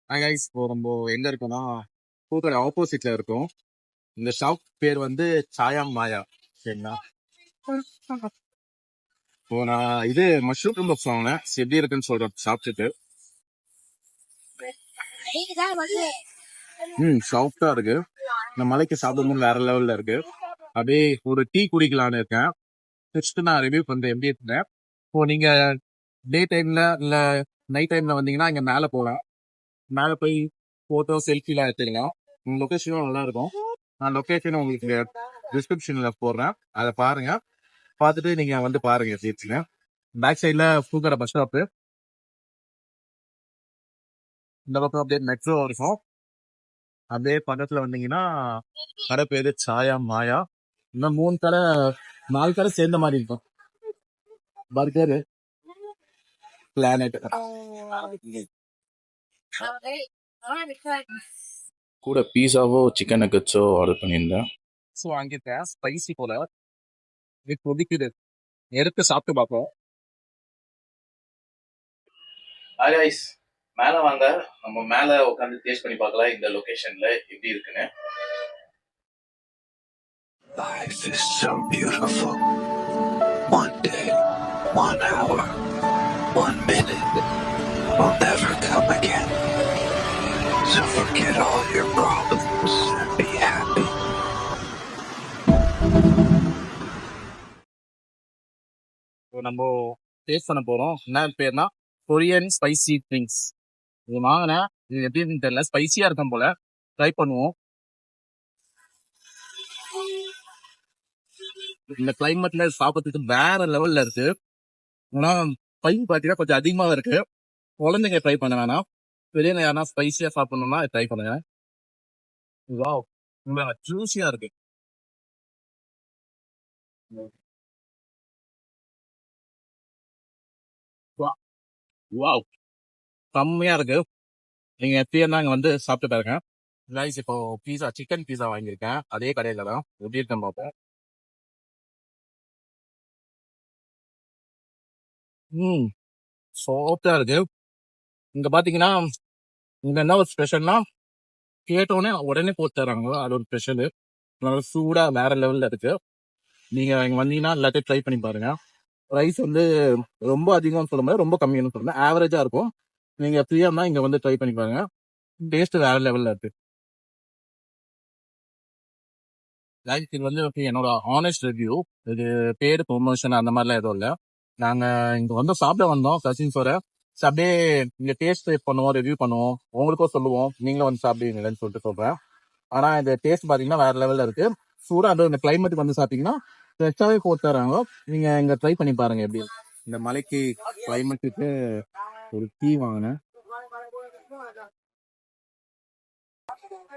Guys இப்போ நம்ம எங்க இருக்கோம்னா பூக்கடை ஆப்போசிட்ல இருக்கோம். இந்த ஷாப் பேர் வந்து சாயா மாயா. சரிங்களா? இப்போ நான் இது மஷ்ரூம் பப்ஸ் வாங்கினேன். எப்படி இருக்குன்னு சொல்றேன் சாப்பிட்டுட்டு. சாஃப்டா இருக்கு. இந்த மலைக்கு சாப்பிடும்போது வேற லெவல்ல இருக்கு. அப்படியே ஒரு டீ குடிக்கலான்னு இருக்கேன். ஃபர்ஸ்ட் நான் ரிவ்யூ பண்றேன் எப்படி இருக்குன்னு. இப்போ நீங்க டே டைம்ல இல்ல நைட் டைம்ல வந்தீங்கன்னா இங்க மேல போகலாம். மேல போய் போட்டோ செல்ஃபிலாம் எடுத்துக்கலாம். உங்க லொகேஷனும் நல்லா இருக்கும். நான் லொகேஷன் உங்களுக்கு டிஸ்கிரிப்ஷன்ல போடுறேன். அதை பாருங்க. பார்த்துட்டு நீங்க வந்து பாருங்க எப்படி இருக்குன்னு. பேக் சைட்ல பூக்கடை பஸ் ஸ்டாப்பு. இந்த பக்கம் அப்படியே மெட்ரோ இருக்கும். அப்படியே பக்கத்துல வந்தீங்கன்னா கடை பேரு சாயா மாயா. இன்னும் 3 கடை 4 கடை சேர்ந்த மாதிரி இருக்கும். பர்கரு, பிளானட் கூட பீஸாவோ சிக்கன் நக்கட்ஸோ ஆர்டர் பண்ணியிருந்தேன். ஸோ வாங்கியிருக்கேன். ஸ்பைசி போல இது கொதிக்குது. எடுத்து சாப்பிட்டு பார்ப்போம். ஹாய் கைஸ், மேல வாங்க. நம்ம மேல உட்காந்து டேஸ்ட் பண்ணி பார்க்கலாம் இந்த லொகேஷன்ல எப்படி இருக்குன்னு. Life is so beautiful. One day, 1 hour, 1 minute will never come again. So forget all your problems and be happy. நம்ம டேஸ்ட் பண்ண போறோம். என்ன பேர்னா கொரியன் ஸ்பைசி ட்ரிங்க்ஸ். இது வாங்கினேன். இது எப்படின்னு தெரியல. ஸ்பைசியா இருக்கும் போல. ட்ரை பண்ணுவோம். இந்த கிளைமேட்ல சாப்பிட்றதுக்கு வேற லெவல்ல இருக்கு. ஆனா பையன் பாத்தீங்கன்னா கொஞ்சம் அதிகமா இருக்கு. குழந்தைங்க ட்ரை பண்ண வேணாம். பெரியவங்க யாருன்னா ஸ்பைசியா சாப்பிடணும்னா ட்ரை பண்ணுங்க. வாவ், ஜூசியா இருக்கு. வாவ், செம்மையா இருக்கு. நீங்க எப்படியா இங்க வந்து சாப்பிட்டு பாருங்க. ரைஸ் இப்போ பீஸா, சிக்கன் பீஸா வாங்கியிருக்கேன். அதே கடையில தான். எப்படி இருக்குன்னு பார்ப்போம். சாஃப்டா இருக்கு. இங்க பாத்தீங்கன்னா இங்க என்ன ஒரு ஸ்பெஷல்னா கேட்டோடனே உடனே போட்டு தராங்க. அது ஒரு ஸ்பெஷலு. நல்லா சூடா வேற லெவல்ல இருக்கு. நீங்க இங்க வந்தீங்கன்னா எல்லாத்தையும் ட்ரை பண்ணி பாருங்க. ரைஸ் வந்து ரொம்ப அதிகம்னு சொல்ல முடியாது, ரொம்ப கம்மியானு சொல்ல முடியாது, ஆவரேஜா இருக்கும். நீங்க ஃப்ரீயா இருந்தா இங்க வந்து ட்ரை பண்ணி பாருங்க. டேஸ்ட் வேற லெவல்ல இருக்கு. இது வந்து என்னோட ஆனஸ்ட் ரிவ்யூ. இது பேரு ப்ரொமோஷன் அந்த மாதிரிலாம் எதுவும் இல்லை. நாங்க இங்க வந்து சாப்பிட வந்தோம் கசின்ஸோட. அப்படியே இங்க டேஸ்ட் பண்ணுவோம், ரிவ்யூ பண்ணுவோம், உங்களுக்கும் சொல்லுவோம், நீங்களும் வந்து சாப்பிடுவீங்கன்னு சொல்லிட்டு சொல்றேன். ஆனா இந்த டேஸ்ட் பாத்தீங்கன்னா வேற லெவல்ல இருக்கு. சூடா அந்த கிளைமேட்டுக்கு வந்து சாப்பிட்டீங்கன்னா ஃப்ரெஷ்ஷாவே போட்டு தராங்க. நீங்க இங்க ட்ரை பண்ணி பாருங்க எப்படி. இந்த மலைக்கு கிளைமேட்டுக்கு ஒரு டீ வாங்கினேன்.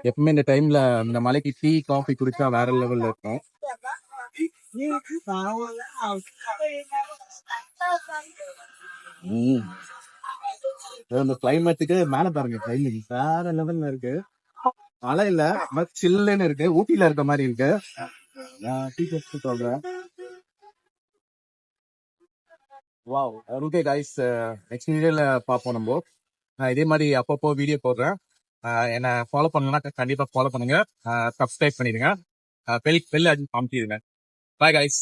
எப்பவுமே இந்த டைம்ல இந்த மலைக்கு டீ காஃபி குடிச்சா வேற லெவல்ல இருக்கும். இந்த கிளைமேட்டுக்கு மேல பாருங்க, கிளைமேட் வேற லெவல்ல இருக்கு. மழை இல்ல, சில்லுன்னு இருக்கு. ஊட்டியில இருக்க மாதிரி இருக்கு. டீ குடிச்சு சொல்றேன். வாவ், ஓகே கைஸ், நெக்ஸ்ட் வீடியோல பார்ப்போம் நம்ம. இதே மாதிரி அப்பப்போ வீடியோ போடுறேன். என்ன ஃபாலோ பண்ணணும்னா கண்டிப்பா ஃபாலோ பண்ணுங்க. சப்ஸ்கிரைப் பண்ணிடுங்க. பெல் அடிச்சு காமிச்சிடுங்க. Bye guys.